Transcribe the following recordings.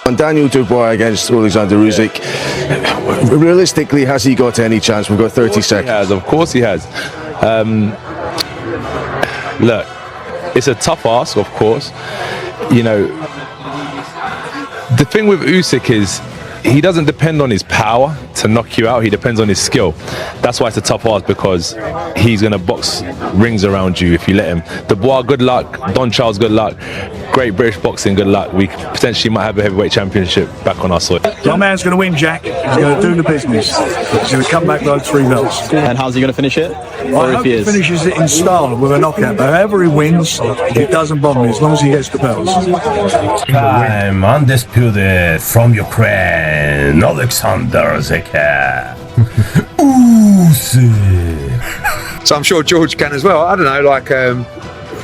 And Daniel Dubois against Oleksandr Usyk. Realistically, has he got any chance? We've got 30 seconds. He has, of course he has. Look, it's a tough ask, of course. You know, the thing with Usyk is he doesn't depend on his power to knock you out. He depends on his skill. That's why it's a tough ask, because he's going to box rings around you if you let him. Dubois, good luck. Don Charles, good luck. Great British boxing, good luck. We potentially might have a heavyweight championship back on our soil. My man's going to win, Jack. He's going to do the business. He's going to come back with 3 belts. And how's he going to finish it? I hope he finishes it in style with a knockout. But however he wins, it doesn't bother me as long as he gets the belts. I'm undisputed from Ukraine, Oleksandr Usyk. So I'm sure George can as well. I don't know, like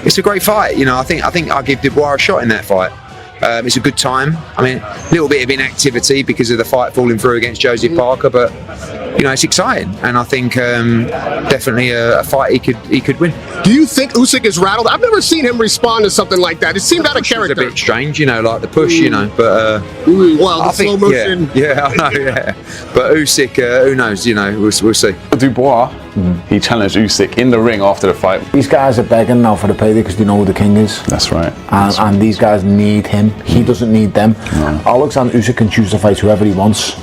it's a great fight. You know, I think I'll give Dubois a shot in that fight. It's a good time. I mean, a little bit of inactivity because of the fight falling through against Joseph Parker, but you know, it's exciting, and I think definitely a fight he could win. Do you think Usyk is rattled? I've never seen him respond to something like that. It seemed out of character. It's a bit strange, you know, like the push, you know, but well, the slow motion. Yeah, I know, yeah. But Usyk, who knows? You know, we'll see. Dubois, he challenged Usyk in the ring after the fight. These guys are begging now for the payday because they know who the king is. That's right. And these guys need him. He doesn't need them. No. Oleksandr Usyk can choose to fight whoever he wants.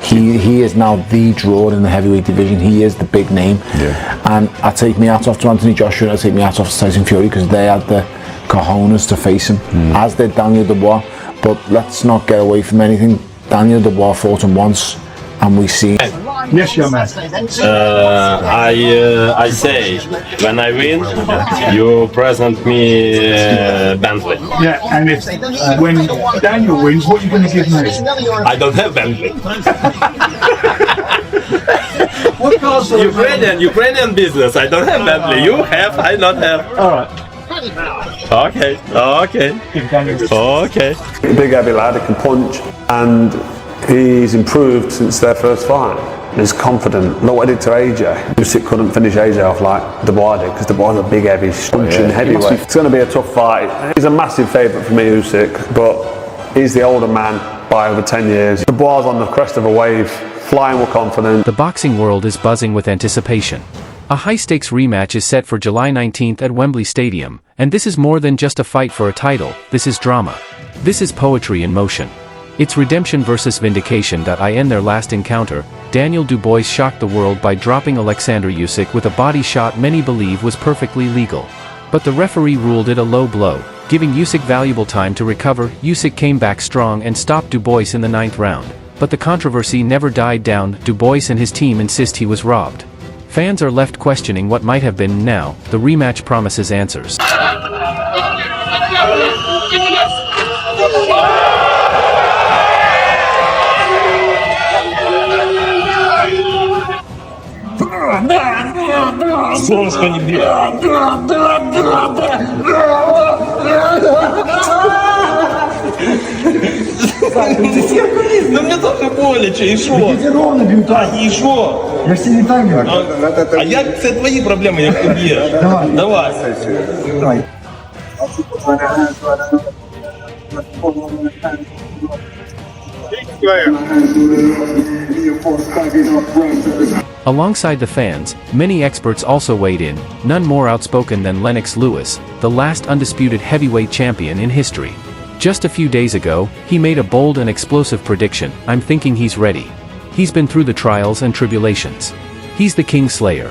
He is now the draw in the heavyweight division. He is the big name. Yeah. And I take my hat off to Anthony Joshua, and I take my hat off to Tyson Fury, because they had the cojones to face him, as did Daniel Dubois. But let's not get away from anything. Daniel Dubois fought him once, and we see. Yes, young man. I say, when I win, you present me Bentley. Yeah, and if when Daniel wins, what are you going to give me? I don't have Bentley. What cars Ukrainian business. I don't have Bentley. You have, I not have. All right. Okay. Big heavy lad, he can punch, and he's improved since their first fight. He's confident. Look what he did to AJ. Usyk couldn't finish AJ off like Dubois did, because Dubois is a big, heavy, punching heavyweight. It's going to be a tough fight. He's a massive favourite for me, Usyk, but he's the older man by over 10 years. Dubois on the crest of a wave, flying with confidence. The boxing world is buzzing with anticipation. A high-stakes rematch is set for July 19th at Wembley Stadium, and this is more than just a fight for a title. This is drama. This is poetry in motion. It's redemption versus vindication. In their last encounter, Daniel Dubois shocked the world by dropping Oleksandr Usyk with a body shot many believe was perfectly legal. But the referee ruled it a low blow, giving Usyk valuable time to recover. Usyk came back strong and stopped Dubois in the 9th round. But the controversy never died down. Dubois and his team insist he was robbed. Fans are left questioning what might have been. Now, the rematch promises answers. Солнышко не бьет. Ну мне тоже боляче, и шо? И ровно бьют, и шо? Я ж тебе не так говорю. А я, це твої проблеми, як ти б'єш. Давай. Давай. Alongside the fans, many experts also weighed in, none more outspoken than Lennox Lewis, the last undisputed heavyweight champion in history. Just a few days ago, he made a bold and explosive prediction. I'm thinking he's ready. He's been through the trials and tribulations. He's the King Slayer.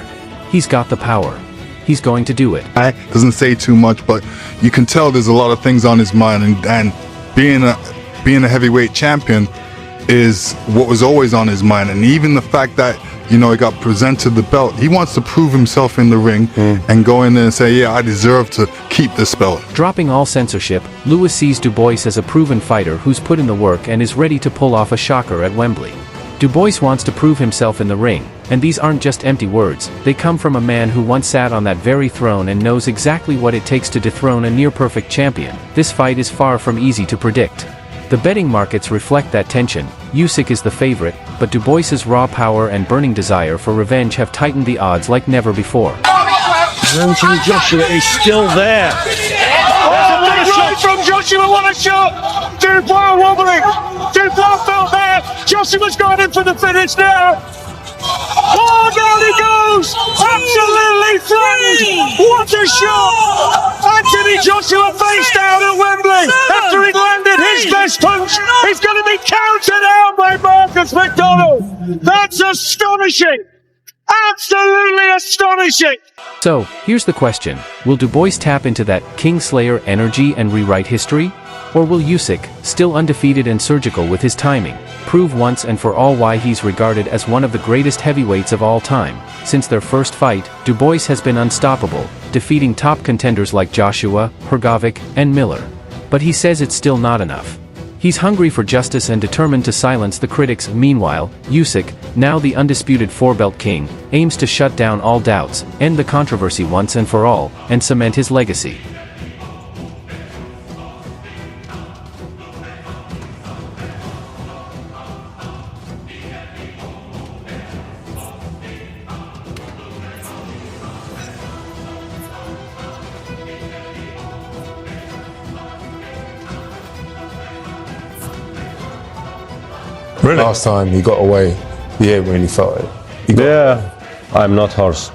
He's got the power. He's going to do it. Doesn't say too much, but you can tell there's a lot of things on his mind, and being a heavyweight champion is what was always on his mind. And even the fact that, you know, he got presented the belt, he wants to prove himself in the ring and go in there and say, yeah, I deserve to keep this belt. Dropping all censorship, Lewis sees Dubois as a proven fighter who's put in the work and is ready to pull off a shocker at Wembley. Dubois wants to prove himself in the ring, and these aren't just empty words. They come from a man who once sat on that very throne and knows exactly what it takes to dethrone a near-perfect champion. This fight is far from easy to predict. The betting markets reflect that tension. Usyk is the favorite, but Dubois's raw power and burning desire for revenge have tightened the odds like never before. Anthony Joshua is still there. Right from Joshua. Joshua, what a shot! Dubois wobbling. Dubois felt there. Joshua's going in for the finish now. Oh, down he goes! Absolutely threatened! What a shot! Anthony Joshua face down at Wembley after he landed his best punch. He's going to be counted out by Marcus McDonald. That's astonishing! Absolutely astonishing! So, here's the question. Will Dubois tap into that Kingslayer energy and rewrite history? Or will Usyk, still undefeated and surgical with his timing, prove once and for all why he's regarded as one of the greatest heavyweights of all time? Since their first fight, Dubois has been unstoppable, defeating top contenders like Joshua, Hrgovic, and Miller. But he says it's still not enough. He's hungry for justice and determined to silence the critics. Meanwhile, Usyk, now the undisputed four-belt king, aims to shut down all doubts, end the controversy once and for all, and cement his legacy. Really? Last time he got away, yeah, when he felt it. I'm not horse.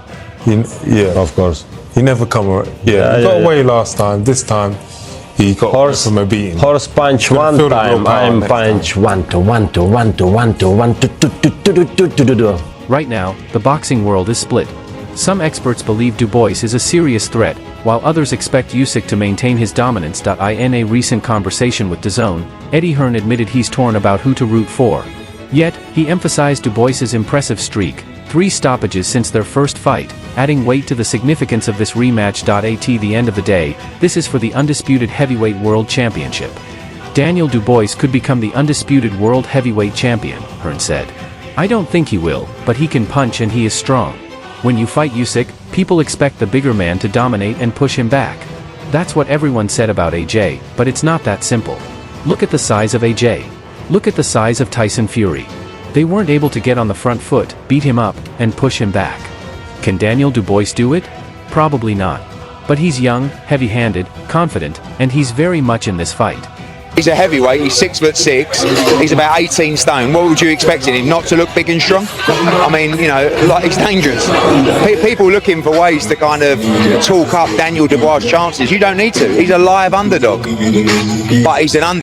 Yeah, of course. He never come away. He got away last time. This time, he got horse from a beating. Horse punch one time. I'm punch one, two. Right now, the boxing world is split. Some experts believe Dubois is a serious threat, while others expect Usyk to maintain his dominance. In a recent conversation with DAZN, Eddie Hearn admitted he's torn about who to root for. Yet, he emphasized Dubois' impressive streak, 3 stoppages since their first fight, adding weight to the significance of this rematch. At the end of the day, this is for the undisputed heavyweight world championship. Daniel Dubois could become the undisputed world heavyweight champion, Hearn said. I don't think he will, but he can punch and he is strong. When you fight Usyk, people expect the bigger man to dominate and push him back. That's what everyone said about AJ, but it's not that simple. Look at the size of AJ. Look at the size of Tyson Fury. They weren't able to get on the front foot, beat him up, and push him back. Can Daniel Dubois do it? Probably not. But he's young, heavy-handed, confident, and he's very much in this fight. He's a heavyweight, he's 6'6", he's about 18 stone. What would you expect in him? Not to look big and strong? I mean, you know, like, he's dangerous. People looking for ways to kind of talk up Daniel Dubois' chances. You don't need to. He's a live underdog. But he's an underdog.